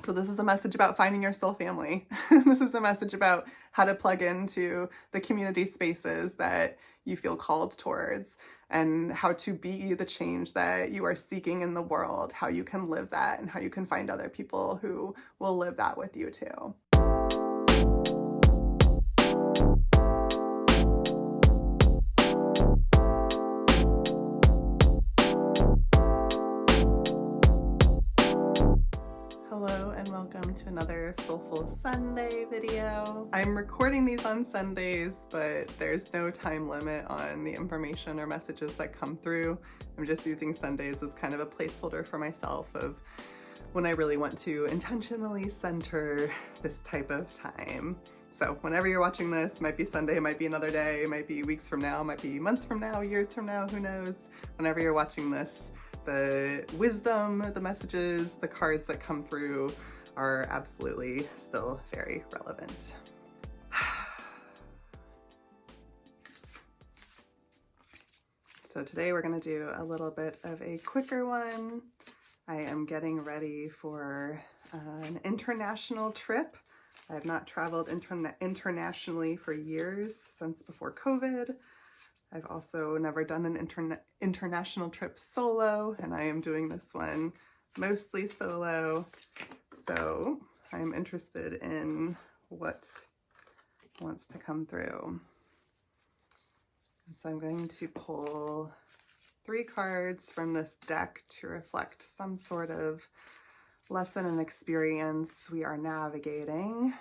So this is a message about finding your soul family. This is a message about how to plug into the community spaces that you feel called towards and how to be the change that you are seeking in the world, how you can live that and how you can find other people who will live that with you too. Hello and welcome to another Soulful Sunday video. I'm recording these on Sundays, but there's no time limit on the information or messages that come through. I'm just using Sundays as kind of a placeholder for myself of when I really want to intentionally center this type of time. So whenever you're watching this, might be Sunday, might be another day, might be weeks from now, might be months from now, years from now, who knows? Whenever you're watching this, the wisdom, the messages, the cards that come through are absolutely still very relevant. So today we're going to do a little bit of a quicker one. I am getting ready for an international trip. I have not traveled internationally for years, since before COVID. I've also never done an international trip solo, and I am doing this one mostly solo. So I'm interested in what wants to come through. And so I'm going to pull 3 cards from this deck to reflect some sort of lesson and experience we are navigating.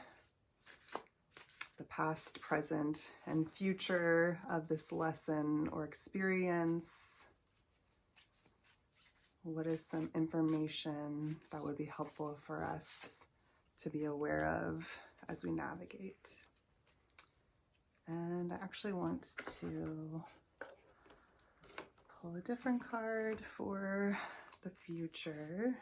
The past, present, and future of this lesson or experience. What is some information that would be helpful for us to be aware of as we navigate? And I actually want to pull a different card for the future.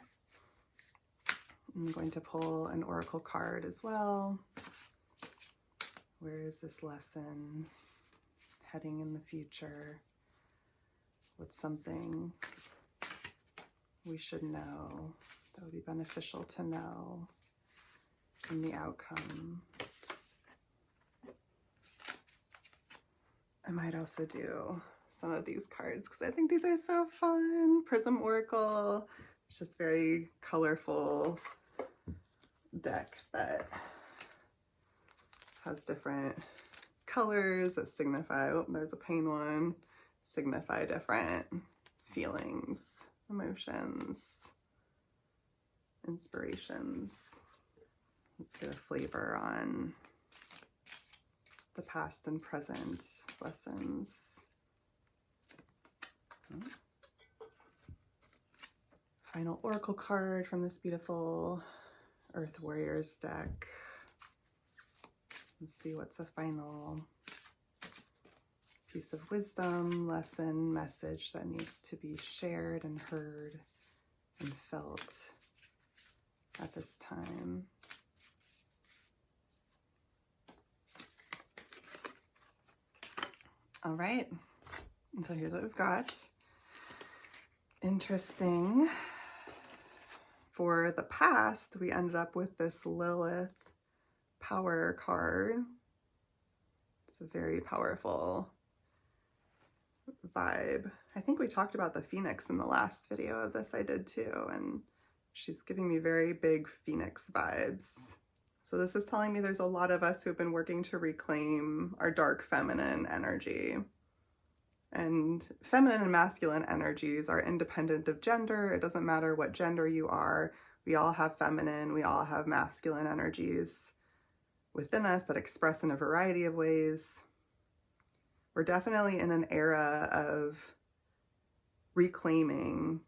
I'm going to pull an oracle card as well. Where is this lesson heading in the future? What's something we should know that would be beneficial to know in the outcome? I might also do some of these cards because I think these are so fun. Prism Oracle, it's just very colorful deck that has different colors that signify, oh, there's a pain one, signify different feelings, emotions, inspirations. Let's get a flavor on the past and present lessons. Final oracle card from this beautiful Earth Warriors deck. Let's see what's a final piece of wisdom, lesson, message that needs to be shared and heard and felt at this time. All right, and so here's what we've got. Interesting. For the past, we ended up with this Lilith power card. It's a very powerful vibe. I think we talked about the Phoenix in the last video of this I did too, and she's giving me very big Phoenix vibes. So this is telling me there's a lot of us who have been working to reclaim our dark feminine energy. And feminine and masculine energies are independent of gender. It doesn't matter what gender you are. We all have feminine, we all have masculine energies within us that express in a variety of ways. We're definitely in an era of reclaiming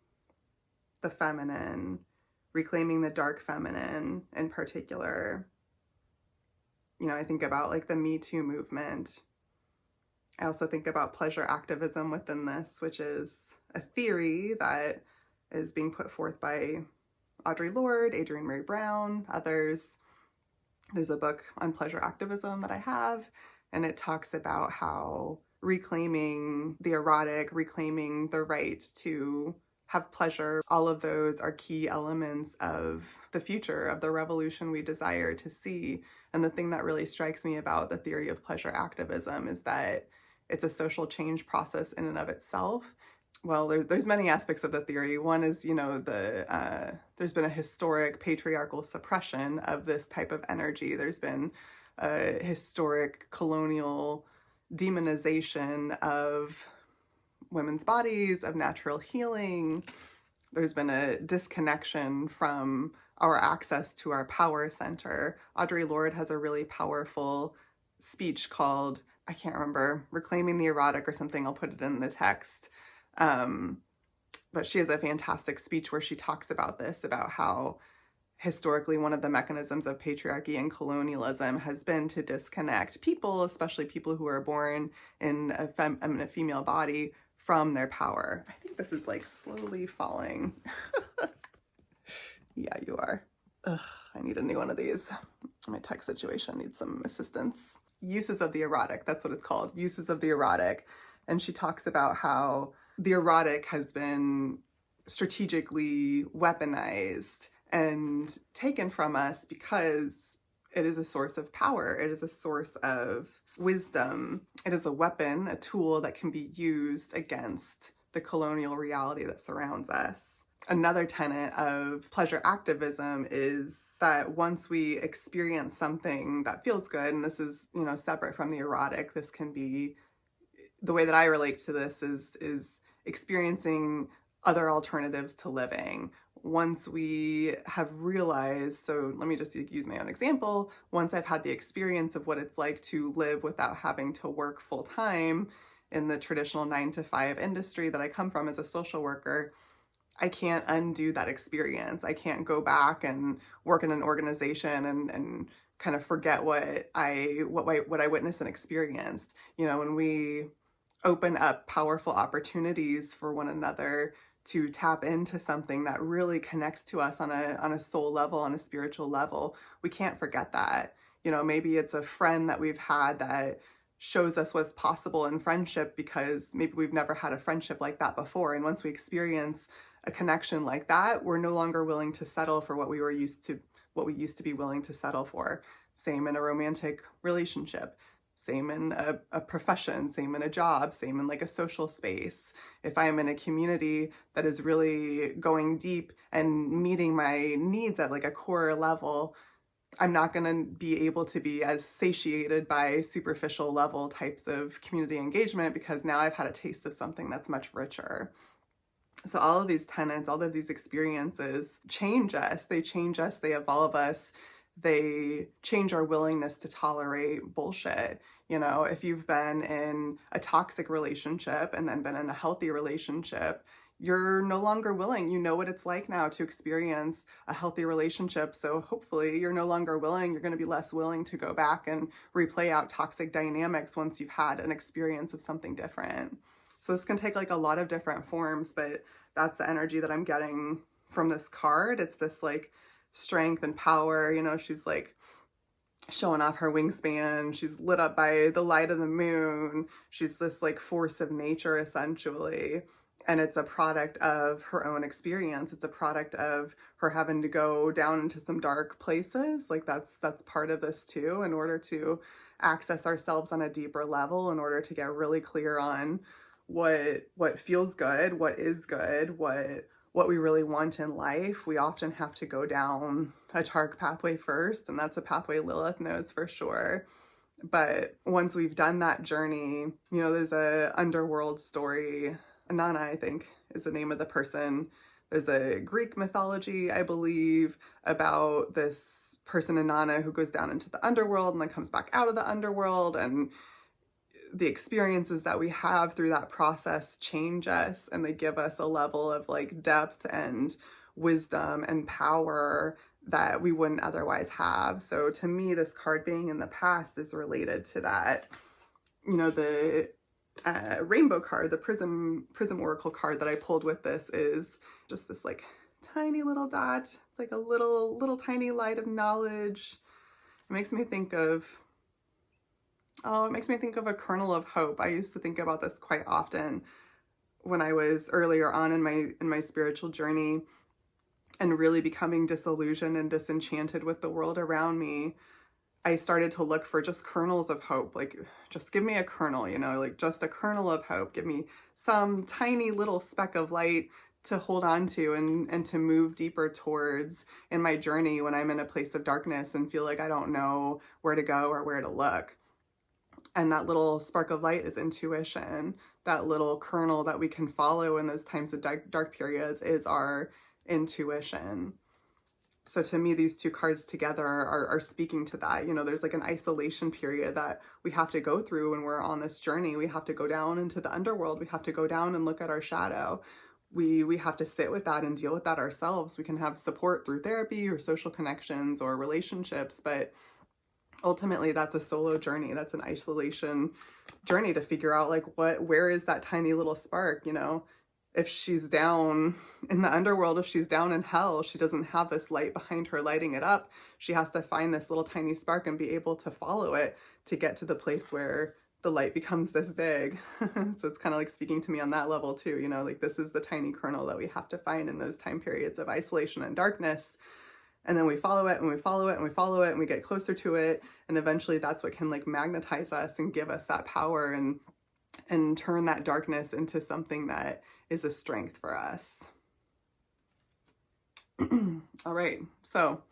the feminine, reclaiming the dark feminine in particular. You know, I think about like the Me Too movement. I also think about pleasure activism within this, which is a theory that is being put forth by Audre Lorde, Adrienne Maree Brown, others. There's a book on pleasure activism that I have, and it talks about how reclaiming the erotic, reclaiming the right to have pleasure. All of those are key elements of the future, of the revolution we desire to see. And the thing that really strikes me about the theory of pleasure activism is that it's a social change process in and of itself. Well, there's many aspects of the theory. One is, there's been a historic patriarchal suppression of this type of energy. There's been a historic colonial demonization of women's bodies, of natural healing. There's been a disconnection from our access to our power center. Audre Lorde has a really powerful speech called, I can't remember, Reclaiming the Erotic or something. I'll put it in the text. But she has a fantastic speech where she talks about this, about how historically one of the mechanisms of patriarchy and colonialism has been to disconnect people, especially people who are born in a female body, from their power. I think this is like slowly falling. Yeah, you are. Ugh, I need a new one of these. My tech situation needs some assistance. Uses of the erotic, that's what it's called. Uses of the erotic. And she talks about how the erotic has been strategically weaponized and taken from us because it is a source of power. It is a source of wisdom. It is a weapon, a tool that can be used against the colonial reality that surrounds us. Another tenet of pleasure activism is that once we experience something that feels good, and this is, separate from the erotic, this can be, the way that I relate to this is experiencing other alternatives to living. Once we have realized, so let me just use my own example, once I've had the experience of what it's like to live without having to work full time in the traditional 9-to-5 industry that I come from as a social worker, I can't undo that experience. I can't go back and work in an organization and kind of forget what I witnessed and experienced. When we open up powerful opportunities for one another to tap into something that really connects to us on a soul level, on a spiritual level, we can't forget that. Maybe it's a friend that we've had that shows us what's possible in friendship because maybe we've never had a friendship like that before. And once we experience a connection like that, we're no longer willing to settle for what we used to be willing to settle for. Same in a romantic relationship. Same in a profession, same in a job, same in like a social space. If I'm in a community that is really going deep and meeting my needs at like a core level, I'm not going to be able to be as satiated by superficial level types of community engagement because now I've had a taste of something that's much richer. So all of these tenets, all of these experiences change us. They change us, they evolve us. They change our willingness to tolerate bullshit. If you've been in a toxic relationship and then been in a healthy relationship, you're no longer willing. You know what it's like now to experience a healthy relationship. So hopefully you're no longer willing. You're going to be less willing to go back and replay out toxic dynamics once you've had an experience of something different. So this can take like a lot of different forms, but that's the energy that I'm getting from this card. It's this like strength and power. She's like showing off her wingspan. She's lit up by the light of the moon. She's this like force of nature essentially. And it's a product of her own experience. It's a product of her having to go down into some dark places. Like that's part of this too, in order to access ourselves on a deeper level, in order to get really clear on what feels good, what is good, what we really want in life. We often have to go down a dark pathway first, and that's a pathway Lilith knows for sure. But once we've done that journey, there's a underworld story. Inanna, I think, is the name of the person. There's a Greek mythology, I believe, about this person Inanna who goes down into the underworld and then comes back out of the underworld, and the experiences that we have through that process change us, and they give us a level of like depth and wisdom and power that we wouldn't otherwise have. So to me, this card being in the past is related to that. The rainbow card, the prism oracle card that I pulled with this is just this like tiny little dot. It's like a little tiny light of knowledge. It makes me think of a kernel of hope. I used to think about this quite often. when I was earlier on in my spiritual journey and really becoming disillusioned and disenchanted with the world around me, I started to look for just kernels of hope. Like, just give me a kernel, you know, like just a kernel of hope. Give me some tiny little speck of light to hold on to and to move deeper towards in my journey when I'm in a place of darkness and feel like I don't know where to go or where to look. And that little spark of light is intuition. That little kernel that we can follow in those times of dark periods is our intuition. So to me, these two cards together are speaking to that. You know, there's like an isolation period that we have to go through when we're on this journey. We have to go down into the underworld. We have to go down and look at our shadow. We have to sit with that and deal with that ourselves. We can have support through therapy or social connections or relationships, but ultimately that's a solo journey. That's an isolation journey to figure out like where is that tiny little spark, you know? If she's down in the underworld, if she's down in hell, she doesn't have this light behind her lighting it up. She has to find this little tiny spark and be able to follow it to get to the place where the light becomes this big. So it's kind of like speaking to me on that level too, you know, like this is the tiny kernel that we have to find in those time periods of isolation and darkness. And then we follow it and we follow it and we follow it and we get closer to it. And eventually that's what can like magnetize us and give us that power and turn that darkness into something that is a strength for us. All right, so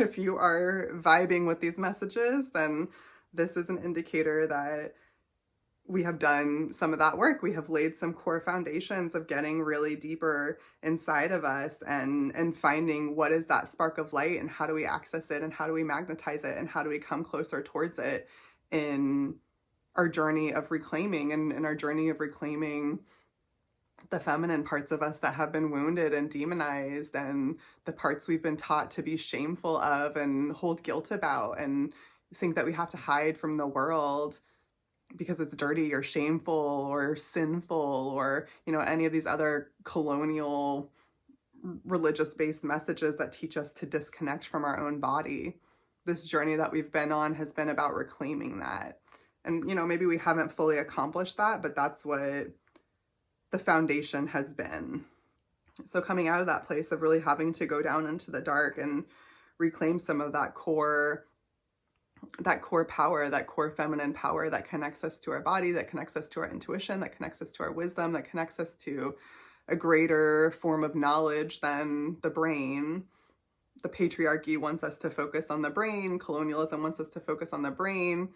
if you are vibing with these messages, then this is an indicator that we have done some of that work. We have laid some core foundations of getting really deeper inside of us and finding what is that spark of light and how do we access it and how do we magnetize it and how do we come closer towards it in our journey of reclaiming and in our journey of reclaiming the feminine parts of us that have been wounded and demonized and the parts we've been taught to be shameful of and hold guilt about and think that we have to hide from the world because it's dirty or shameful or sinful or, you know, any of these other colonial religious-based messages that teach us to disconnect from our own body. This journey that we've been on has been about reclaiming that. And, you know, maybe we haven't fully accomplished that, but that's what the foundation has been. So coming out of that place of really having to go down into the dark and reclaim some of that core power, that core feminine power that connects us to our body, that connects us to our intuition, that connects us to our wisdom, that connects us to a greater form of knowledge than the brain. The patriarchy wants us to focus on the brain. Colonialism wants us to focus on the brain.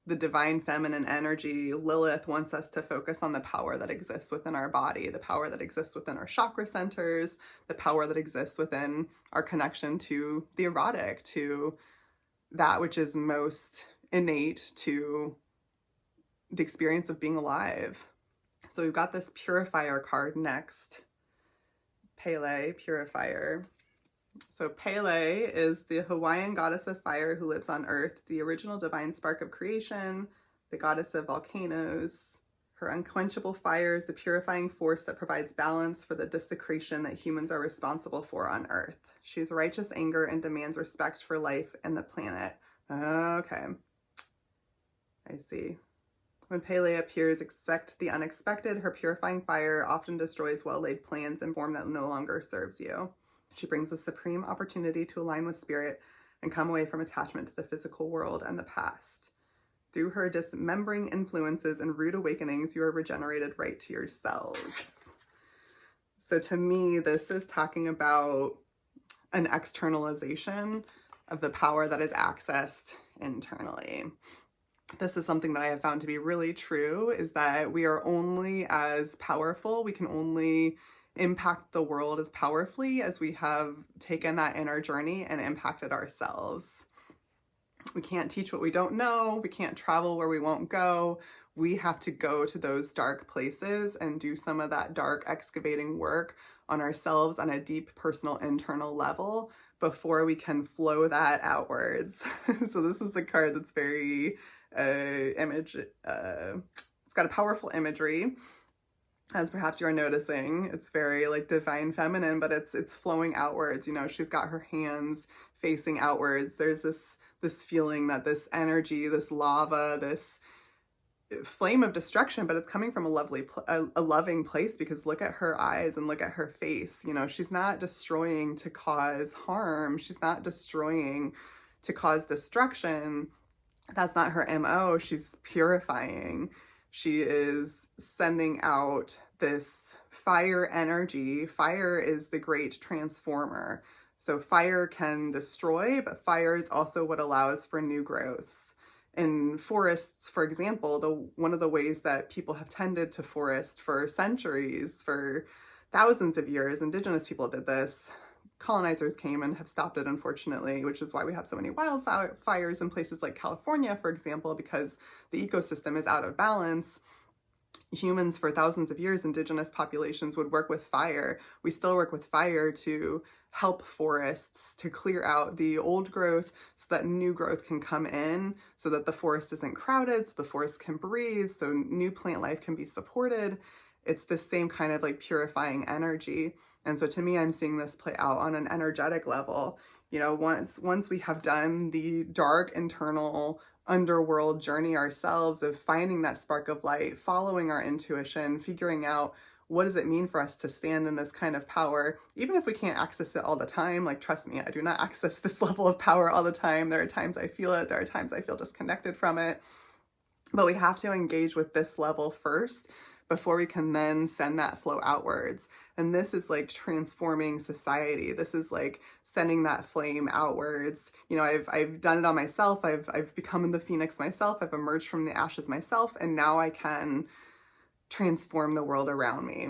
The divine feminine energy, Lilith, wants us to focus on the power that exists within our body, the power that exists within our chakra centers, the power that exists within our connection to the erotic, to that which is most innate to the experience of being alive. So we've got this Purifier card next. Pele, Purifier. So Pele is the Hawaiian goddess of fire who lives on Earth, the original divine spark of creation, the goddess of volcanoes. Her unquenchable fire is the purifying force that provides balance for the desecration that humans are responsible for on Earth. She has righteous anger and demands respect for life and the planet. Okay. I see. When Pele appears, expect the unexpected. Her purifying fire often destroys well-laid plans in form that no longer serves you. She brings a supreme opportunity to align with spirit and come away from attachment to the physical world and the past. Through her dismembering influences and rude awakenings, you are regenerated right to yourselves. So to me, this is talking about an externalization of the power that is accessed internally. This is something that I have found to be really true, is that we are only as powerful, we can only impact the world as powerfully as we have taken that inner journey and impacted ourselves. We can't teach what we don't know. We can't travel where we won't go. We have to go to those dark places and do some of that dark excavating work on ourselves on a deep personal internal level before we can flow that outwards. So this is a card that's very it's got a powerful imagery. As perhaps you're noticing, it's very like divine feminine, but it's flowing outwards. You know, she's got her hands facing outwards. There's this feeling that this energy, this lava, this flame of destruction, but it's coming from a loving place, because look at her eyes and look at her face. You know, she's not destroying to cause harm. She's not destroying to cause destruction. That's not her MO. She's purifying. She is sending out this fire energy. Fire is the great transformer. So fire can destroy, but fire is also what allows for new growths. In forests, for example, one of the ways that people have tended to forest for centuries, for thousands of years, indigenous people did this. Colonizers came and have stopped it, unfortunately, which is why we have so many wildfires in places like California, for example, because the ecosystem is out of balance. Humans, for thousands of years, indigenous populations would work with fire. We still work with fire to help forests to clear out the old growth so that new growth can come in, so that the forest isn't crowded, so the forest can breathe, so new plant life can be supported. It's the same kind of like purifying energy. And so to me, I'm seeing this play out on an energetic level. You know, once we have done the dark internal underworld journey ourselves of finding that spark of light, following our intuition, figuring out what does it mean for us to stand in this kind of power, even if we can't access it all the time. Like, trust me, I do not access this level of power all the time. There are times I feel it. There are times I feel disconnected from it. But we have to engage with this level first before we can then send that flow outwards. And this is like transforming society. This is like sending that flame outwards. You know, I've done it on myself. I've become the phoenix myself. I've emerged from the ashes myself. And now I can transform the world around me.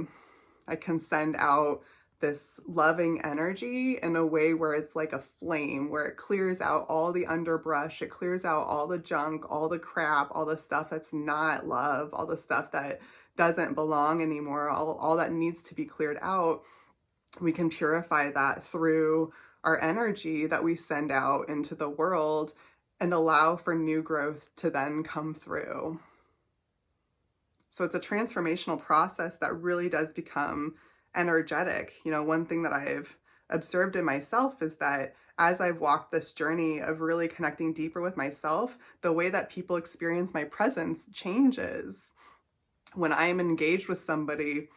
I can send out this loving energy in a way where it's like a flame, where it clears out all the underbrush, it clears out all the junk, all the crap, all the stuff that's not love, all the stuff that doesn't belong anymore, all that needs to be cleared out. We can purify that through our energy that we send out into the world and allow for new growth to then come through. So it's a transformational process that really does become energetic. You know, one thing that I've observed in myself is that as I've walked this journey of really connecting deeper with myself, the way that people experience my presence changes. When I'm engaged with somebody,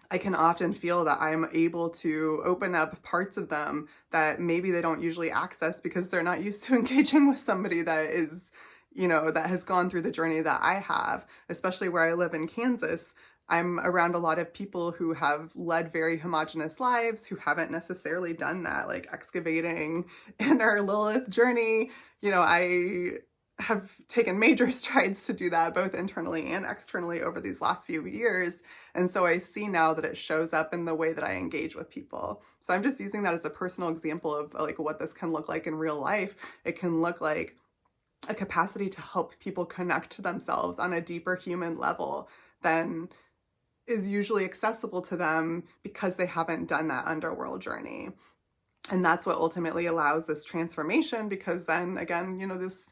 I can often feel that I'm able to open up parts of them that maybe they don't usually access because they're not used to engaging with somebody that is, you know, that has gone through the journey that I have. Especially where I live in Kansas, I'm around a lot of people who have led very homogenous lives, who haven't necessarily done that, like excavating in our Lilith journey. You know, I have taken major strides to do that, both internally and externally, over these last few years. And so I see now that it shows up in the way that I engage with people. So I'm just using that as a personal example of like what this can look like in real life. It can look like a capacity to help people connect to themselves on a deeper human level than is usually accessible to them because they haven't done that underworld journey. And that's what ultimately allows this transformation, because then again, you know, this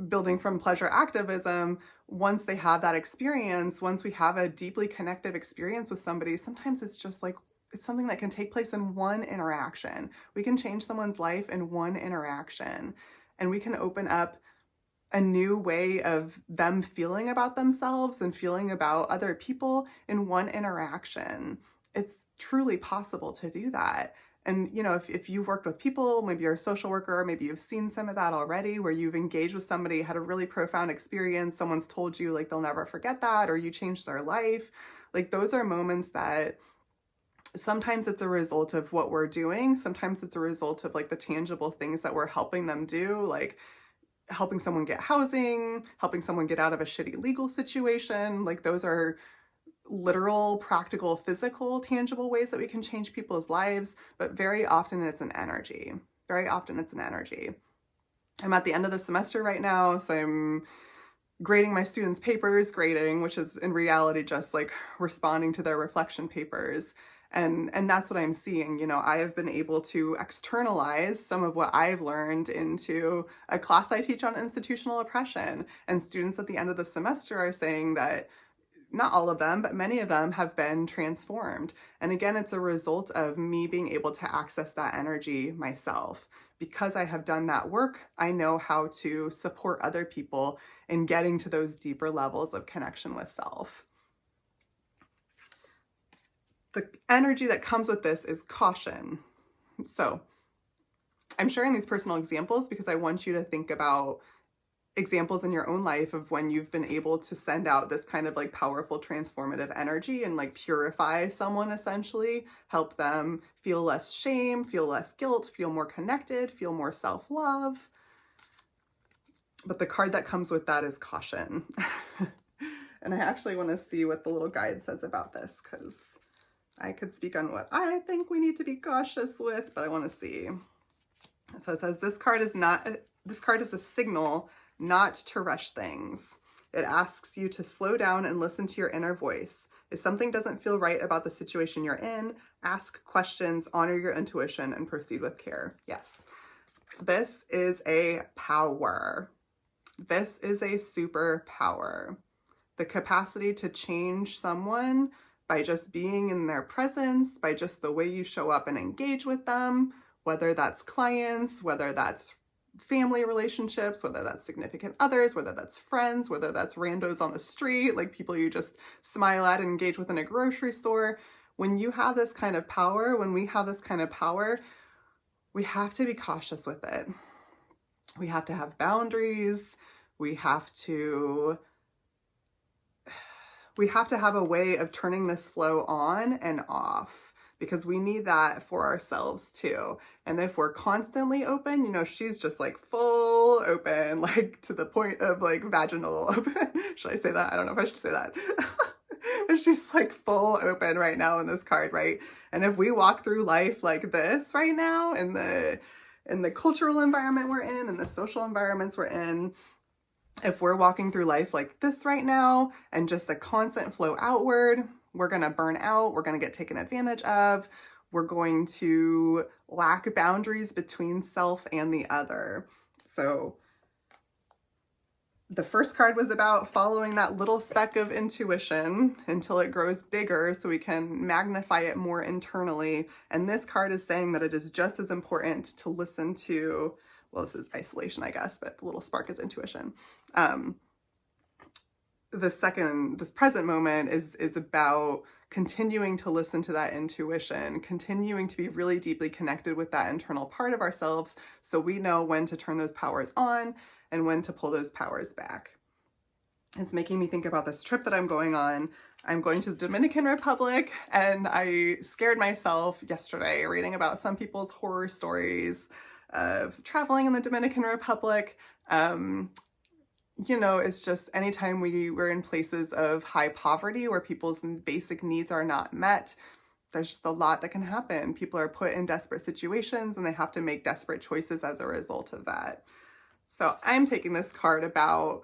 building from pleasure activism, once they have that experience, once we have a deeply connective experience with somebody, sometimes it's just like, it's something that can take place in one interaction. We can change someone's life in one interaction, and we can open up a new way of them feeling about themselves and feeling about other people in one interaction. It's truly possible to do that. And, you know, if you've worked with people, maybe you're a social worker, maybe you've seen some of that already, where you've engaged with somebody, had a really profound experience, someone's told you like they'll never forget that, or you changed their life. Like, those are moments that sometimes it's a result of what we're doing. Sometimes it's a result of like the tangible things that we're helping them do, like helping someone get housing, helping someone get out of a shitty legal situation. Like, those are literal, practical, physical, tangible ways that we can change people's lives, but very often it's an energy. Very often it's an energy. I'm at the end of the semester right now, so I'm grading my students' papers, which is in reality just like responding to their reflection papers. And that's what I'm seeing. You know, I have been able to externalize some of what I've learned into a class I teach on institutional oppression. And students at the end of the semester are saying that not all of them, but many of them have been transformed. And again, it's a result of me being able to access that energy myself, because I have done that work, I know how to support other people in getting to those deeper levels of connection with self. The energy that comes with this is caution. So I'm sharing these personal examples because I want you to think about examples in your own life of when you've been able to send out this kind of like powerful transformative energy and like purify someone, essentially help them feel less shame, feel less guilt, feel more connected, feel more self-love. But the card that comes with that is caution. And I actually want to see what the little guide says about this, because I could speak on what I think we need to be cautious with, but I want to see. So it says this card is a signal not to rush things. It asks you to slow down and listen to your inner voice. If something doesn't feel right about the situation you're in, ask questions, honor your intuition, and proceed with care. Yes, this is a power. This is a superpower. The capacity to change someone by just being in their presence, by just the way you show up and engage with them, whether that's clients, whether that's family relationships, whether that's significant others, whether that's friends, whether that's randos on the street, like people you just smile at and engage with in a grocery store. When you have this kind of power, when we have this kind of power, we have to be cautious with it. We have to have boundaries. We have to have a way of turning this flow on and off, because we need that for ourselves too. And if we're constantly open, you know, she's just like full open, like to the point of like vaginal open. Should I say that? I don't know if I should say that. But she's like full open right now in this card, right? And if we walk through life like this right now, in the cultural environment we're in the social environments we're in, if we're walking through life like this right now and just a constant flow outward, we're going to burn out. We're going to get taken advantage of. We're going to lack boundaries between self and the other. So the first card was about following that little speck of intuition until it grows bigger so we can magnify it more internally. And this card is saying that it is just as important to listen to, well, this is isolation, I guess, but the little spark is intuition. This present moment is about continuing to listen to that intuition, continuing to be really deeply connected with that internal part of ourselves so we know when to turn those powers on and when to pull those powers back. It's making me think about this trip that I'm going on. I'm going to the Dominican Republic, and I scared myself yesterday reading about some people's horror stories of traveling in the Dominican Republic. You know, it's just anytime we're in places of high poverty where people's basic needs are not met, there's just a lot that can happen. People are put in desperate situations and they have to make desperate choices as a result of that. So I'm taking this card about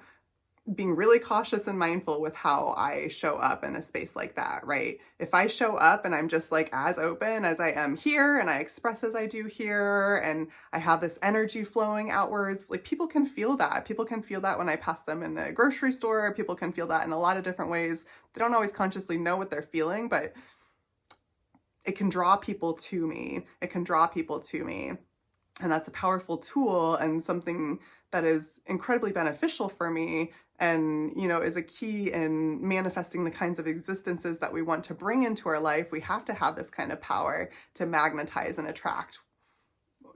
being really cautious and mindful with how I show up in a space like that, right? If I show up and I'm just like as open as I am here and I express as I do here and I have this energy flowing outwards, like people can feel that. People can feel that when I pass them in a grocery store. People can feel that in a lot of different ways. They don't always consciously know what they're feeling, but it can draw people to me. It can draw people to me. And that's a powerful tool and something that is incredibly beneficial for me, and, you know, is a key in manifesting the kinds of existences that we want to bring into our life. We have to have this kind of power to magnetize and attract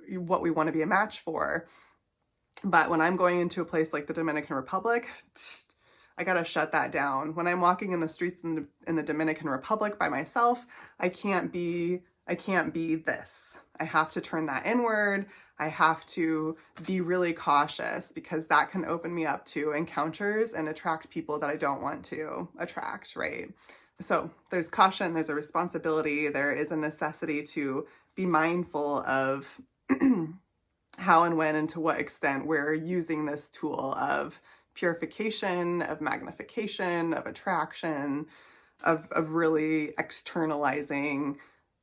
what we want to be a match for. But when I'm going into a place like the Dominican Republic, I gotta shut that down. When I'm walking in the streets in the Dominican Republic by myself, I can't be this. I have to turn that inward. I have to be really cautious, because that can open me up to encounters and attract people that I don't want to attract, right? So there's caution, there's a responsibility, there is a necessity to be mindful of how and when and to what extent we're using this tool of purification, of magnification, of attraction, of really externalizing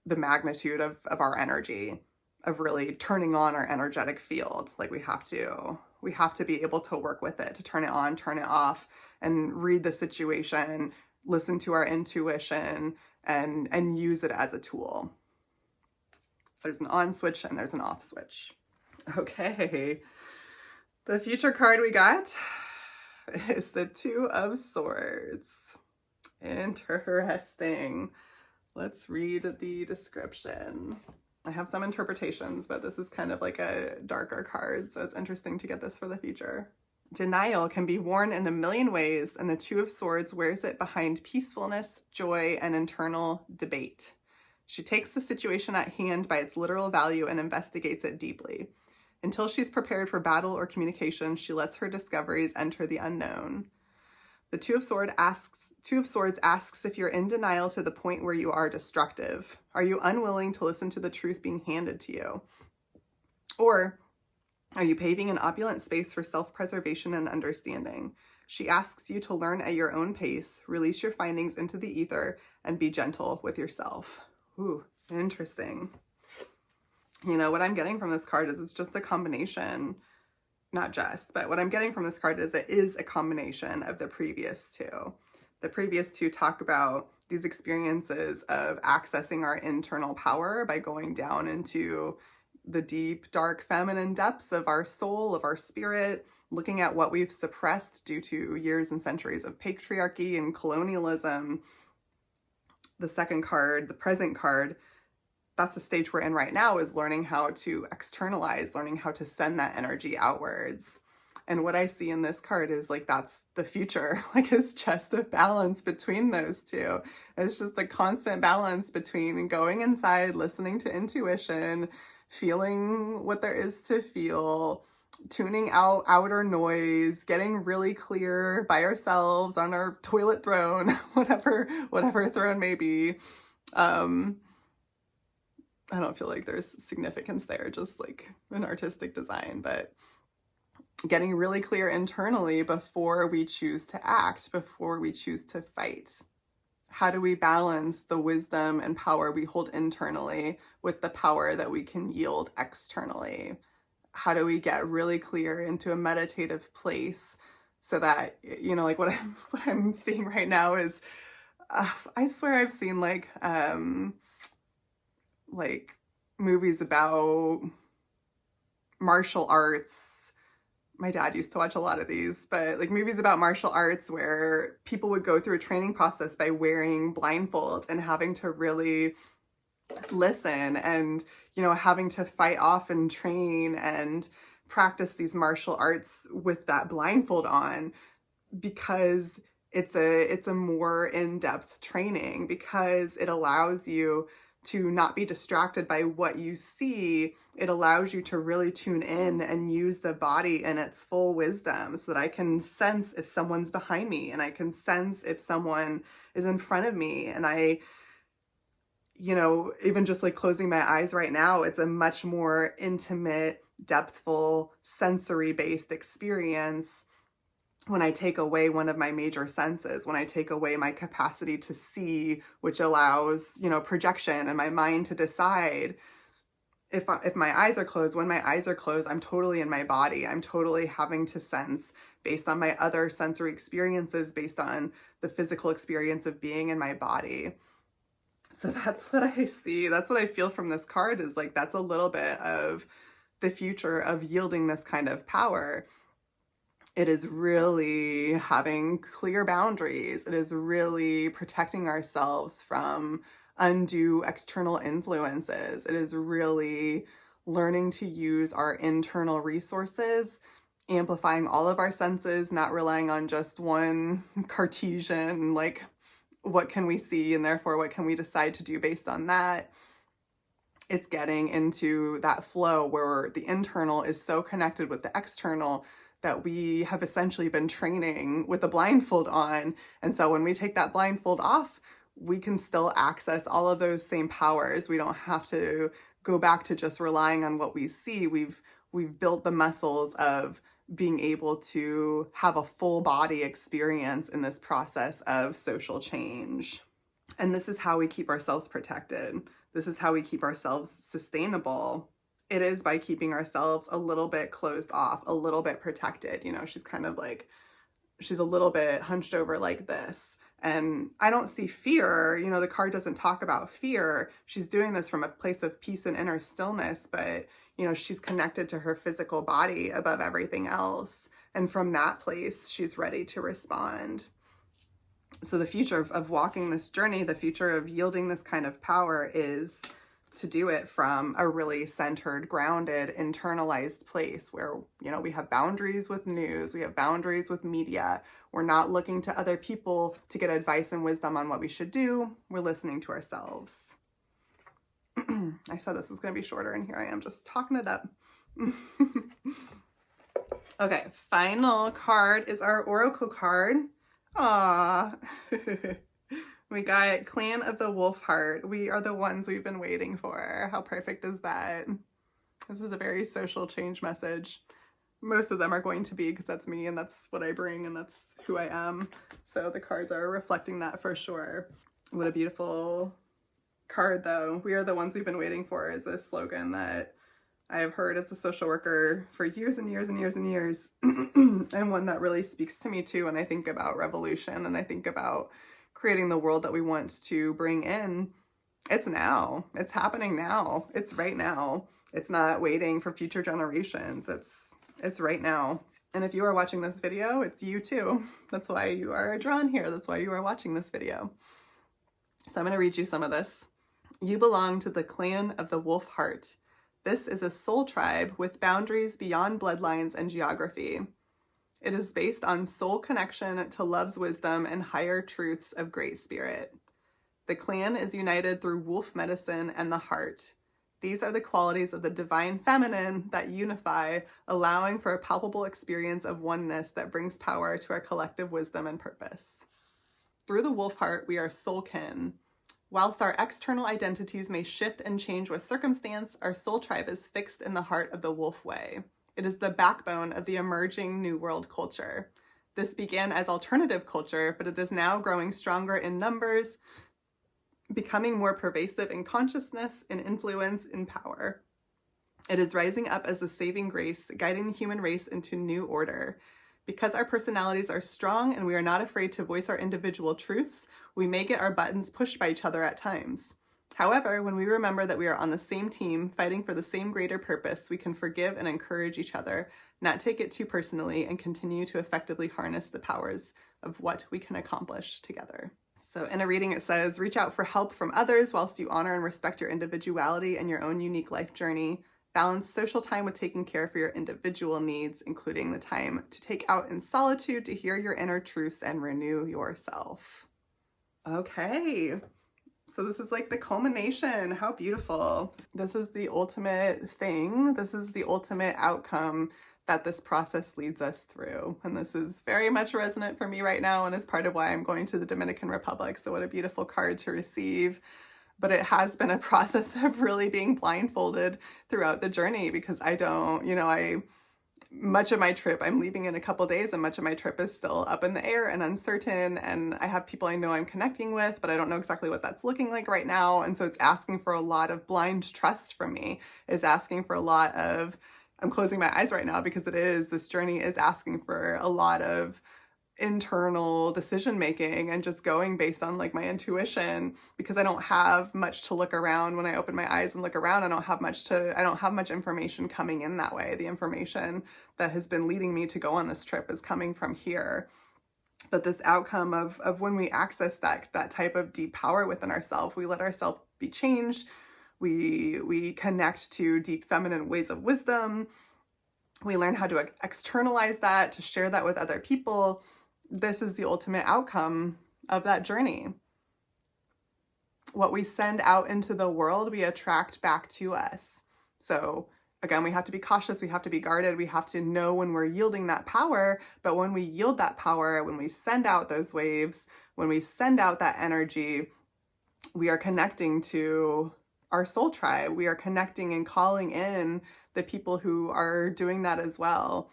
the magnitude of our energy, of really turning on our energetic field. Like we have to be able to work with it, to turn it on, turn it off, and read the situation, listen to our intuition, and use it as a tool. There's an on switch and there's an off switch. Okay, the future card we got is the Two of Swords. Interesting. Let's read the description. I have some interpretations, but this is kind of like a darker card, so it's interesting to get this for the future. Denial can be worn in a million ways, and the Two of Swords wears it behind peacefulness, joy, and internal debate. She takes the situation at hand by its literal value and investigates it deeply. Until she's prepared for battle or communication, she lets her discoveries enter the unknown. The Two of Swords asks if you're in denial to the point where you are destructive. Are you unwilling to listen to the truth being handed to you? Or are you paving an opulent space for self-preservation and understanding? She asks you to learn at your own pace, release your findings into the ether, and be gentle with yourself. Ooh, interesting. You know, what I'm getting from this card is it's just a combination, not just, but what I'm getting from this card is it is a combination of the previous two. The previous two talk about these experiences of accessing our internal power by going down into the deep, dark, feminine depths of our soul, of our spirit, looking at what we've suppressed due to years and centuries of patriarchy and colonialism. The second card, the present card, that's the stage we're in right now, is learning how to externalize, learning how to send that energy outwards. And what I see in this card is like, that's the future. Like, it's just a balance between those two. It's just a constant balance between going inside, listening to intuition, feeling what there is to feel, tuning out outer noise, getting really clear by ourselves on our toilet throne, whatever throne may be. I don't feel like there's significance there, just like an artistic design, but getting really clear internally before we choose to act, before we choose to fight. How do we balance the wisdom and power we hold internally with the power that we can yield externally? How do we get really clear into a meditative place so that, you know, like what I'm seeing right now is, I swear I've seen like movies about martial arts. My dad used to watch a lot of these, but like movies about martial arts where people would go through a training process by wearing blindfolds and having to really listen and, you know, having to fight off and train and practice these martial arts with that blindfold on, because it's a more in-depth training, because it allows you to not be distracted by what you see. It allows you to really tune in and use the body in its full wisdom, so that I can sense if someone's behind me, and I can sense if someone is in front of me. And I, you know, even just like closing my eyes right now, it's a much more intimate, depthful, sensory-based experience when I take away one of my major senses, when I take away my capacity to see, which allows, you know, projection and my mind to decide. If my eyes are closed, when my eyes are closed, I'm totally in my body. I'm totally having to sense based on my other sensory experiences, based on the physical experience of being in my body. So that's what I see. That's what I feel from this card, is like, that's a little bit of the future of yielding this kind of power. It is really having clear boundaries. It is really protecting ourselves from undue external influences. It is really learning to use our internal resources, amplifying all of our senses, not relying on just one Cartesian, like, what can we see, and therefore what can we decide to do based on that. It's getting into that flow where the internal is so connected with the external that we have essentially been training with a blindfold on. And so when we take that blindfold off, we can still access all of those same powers. We don't have to go back to just relying on what we see. We've built the muscles of being able to have a full body experience in this process of social change. And this is how we keep ourselves protected. This is how we keep ourselves sustainable. It is by keeping ourselves a little bit closed off, a little bit protected. You know, she's kind of like, she's a little bit hunched over like this. And I don't see fear. You know, the card doesn't talk about fear. She's doing this from a place of peace and inner stillness. But, you know, she's connected to her physical body above everything else. And from that place, she's ready to respond. So the future of walking this journey, the future of yielding this kind of power is to do it from a really centered, grounded, internalized place where, you know, we have boundaries with news, we have boundaries with media. We're not looking to other people to get advice and wisdom on what we should do. We're listening to ourselves. I said this was going to be shorter, and here I am just talking it up. Okay, final card is our Oracle card. Aww. We got Clan of the Wolf Heart. We are the ones we've been waiting for. How perfect is that? This is a very social change message. Most of them are going to be, because that's me and that's what I bring and that's who I am. So the cards are reflecting that for sure. What a beautiful card though. We are the ones we've been waiting for is a slogan that I have heard as a social worker for years and years and years and years. And one that really speaks to me too when I think about revolution and I think about creating the world that we want to bring in. It's now. It's happening now. It's right now. It's not waiting for future generations. It's right now. And if you are watching this video, it's you too. That's why you are drawn here. That's why you are watching this video. So I'm going to read you some of this. You belong to the Clan of the Wolf Heart. This is a soul tribe with boundaries beyond bloodlines and geography. It is based on soul connection to love's wisdom and higher truths of great spirit. The clan is united through wolf medicine and the heart. These are the qualities of the divine feminine that unify, allowing for a palpable experience of oneness that brings power to our collective wisdom and purpose. Through the wolf heart, we are soul kin. Whilst our external identities may shift and change with circumstance, our soul tribe is fixed in the heart of the wolf way. It is the backbone of the emerging New World culture. This began as alternative culture, but it is now growing stronger in numbers, becoming more pervasive in consciousness, in influence, in power. It is rising up as a saving grace, guiding the human race into new order. Because our personalities are strong and we are not afraid to voice our individual truths, we may get our buttons pushed by each other at times. However, when we remember that we are on the same team, fighting for the same greater purpose, we can forgive and encourage each other, not take it too personally, and continue to effectively harness the powers of what we can accomplish together. So in a reading it says, reach out for help from others whilst you honor and respect your individuality and your own unique life journey. Balance social time with taking care for your individual needs, including the time to take out in solitude to hear your inner truths and renew yourself. Okay, so this is like the culmination. How beautiful. This is the ultimate thing. This is the ultimate outcome that this process leads us through. And this is very much resonant for me right now and is part of why I'm going to the Dominican Republic. So what a beautiful card to receive. But it has been a process of really being blindfolded throughout the journey because I don't, much of my trip, I'm leaving in a couple days and much of my trip is still up in the air and uncertain. And I have people I know I'm connecting with, but I don't know exactly what that's looking like right now. And so it's asking for a lot of blind trust from me. It's asking for a lot of, I'm closing my eyes right now because this journey is asking for a lot of internal decision making and just going based on like my intuition because I don't have much to look around. When I open my eyes and look around, I don't have much information coming in that way. The information that has been leading me to go on this trip is coming from here. But this outcome of when we access that type of deep power within ourselves, we let ourselves be changed. We connect to deep feminine ways of wisdom. We learn how to externalize that, to share that with other people. This is the ultimate outcome of that journey. What we send out into the world, we attract back to us. So again, we have to be cautious. We have to be guarded. We have to know when we're yielding that power. But when we yield that power, when we send out those waves, when we send out that energy, we are connecting to our soul tribe. We are connecting and calling in the people who are doing that as well.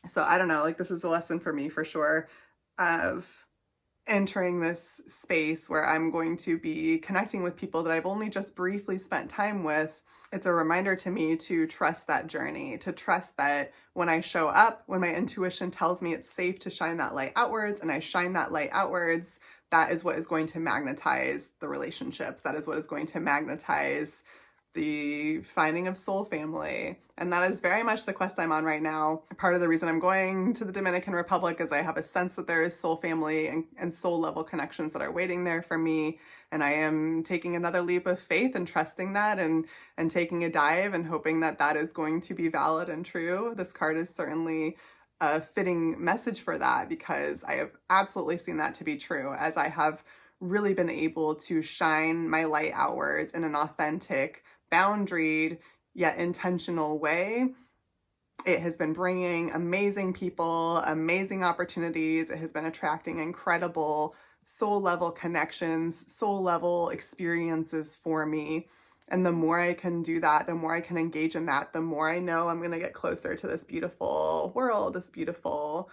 So I don't know, like this is a lesson for me for sure of entering this space where I'm going to be connecting with people that I've only just briefly spent time with. It's a reminder to me to trust that journey, to trust that when I show up, when my intuition tells me it's safe to shine that light outwards and I shine that light outwards, that is what is going to magnetize the relationships. That is what is going to magnetize the finding of soul family. And that is very much the quest I'm on right now. Part of the reason I'm going to the Dominican Republic is I have a sense that there is soul family and soul level connections that are waiting there for me. And I am taking another leap of faith and trusting that and taking a dive and hoping that that is going to be valid and true. This card is certainly a fitting message for that, because I have absolutely seen that to be true, as I have really been able to shine my light outwards in an authentic, boundaried, yet intentional way. It has been bringing amazing people, amazing opportunities. It has been attracting incredible soul level connections, soul level experiences for me. And the more I can do that, the more I can engage in that, the more I know I'm going to get closer to this beautiful world, this beautiful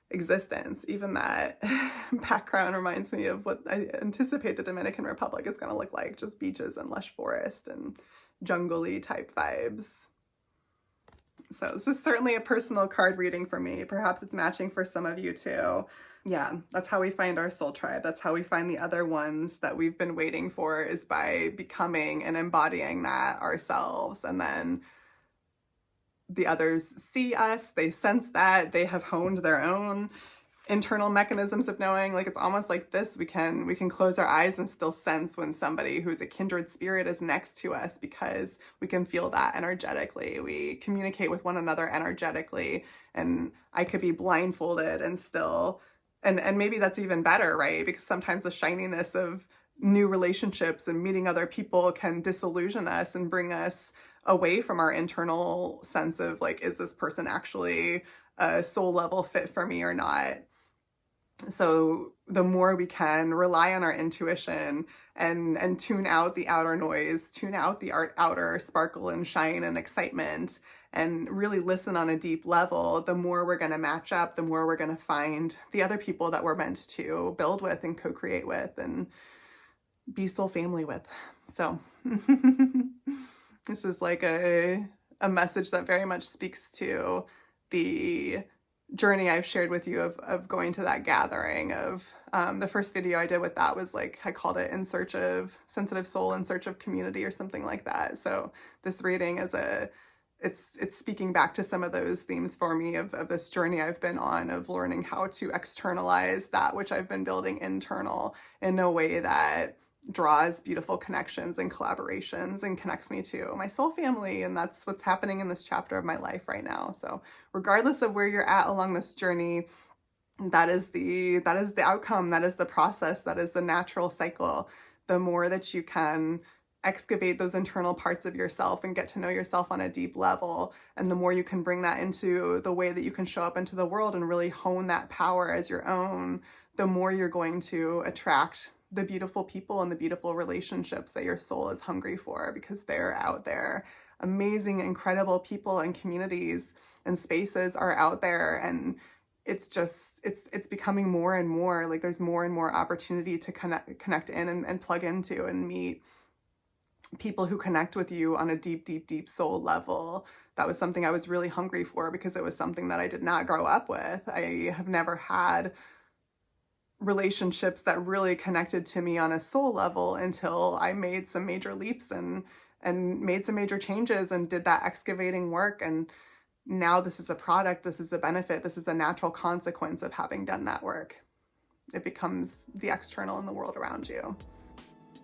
existence. Even that background reminds me of what I anticipate the Dominican Republic is going to look like, just beaches and lush forest and jungle-y type vibes. So this is certainly a personal card reading for me. Perhaps it's matching for some of you too. Yeah, that's how we find our soul tribe. That's how we find the other ones that we've been waiting for, is by becoming and embodying that ourselves. And then the others see us, they sense that, they have honed their own internal mechanisms of knowing. Like, it's almost like this, we can close our eyes and still sense when somebody who's a kindred spirit is next to us, because we can feel that energetically. We communicate with one another energetically, and I could be blindfolded and still, and maybe that's even better, right? Because sometimes the shininess of new relationships and meeting other people can disillusion us and bring us away from our internal sense of, like, is this person actually a soul level fit for me or not? So the more we can rely on our intuition and tune out the outer noise, tune out the outer sparkle and shine and excitement, and really listen on a deep level, the more we're going to match up, the more we're going to find the other people that we're meant to build with and co-create with and be soul family with. So this is like a message that very much speaks to the journey I've shared with you of going to that gathering. Of the first video I did with that was, like, I called it In Search of Sensitive Soul in Search of Community or something like that. So this reading is it's speaking back to some of those themes for me of this journey I've been on, of learning how to externalize that which I've been building internal in a way that draws beautiful connections and collaborations and connects me to my soul family. And that's what's happening in this chapter of my life right now. So regardless of where you're at along this journey, that is the outcome, that is the process, that is the natural cycle. The more that you can excavate those internal parts of yourself and get to know yourself on a deep level, and the more you can bring that into the way that you can show up into the world and really hone that power as your own, the more you're going to attract the beautiful people and the beautiful relationships that your soul is hungry for, because they're out there. Amazing, incredible people and communities and spaces are out there, and it's just, it's becoming more and more, like, there's more and more opportunity to connect in and plug into and meet people who connect with you on a deep, deep, deep soul level. That was something I was really hungry for, because it was something that I did not grow up with. I have never had relationships that really connected to me on a soul level until I made some major leaps and made some major changes and did that excavating work. And now this is a product, this is a benefit, this is a natural consequence of having done that work. It becomes the external in the world around you.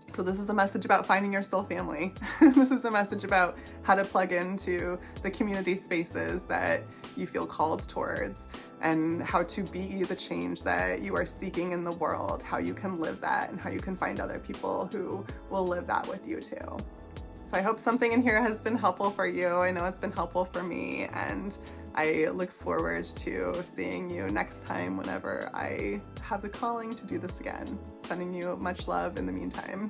So this is a message about finding your soul family. This is a message about how to plug into the community spaces that you feel called towards, and how to be the change that you are seeking in the world, how you can live that, and how you can find other people who will live that with you too. So I hope something in here has been helpful for you. I know it's been helpful for me, and I look forward to seeing you next time whenever I have the calling to do this again. Sending you much love in the meantime.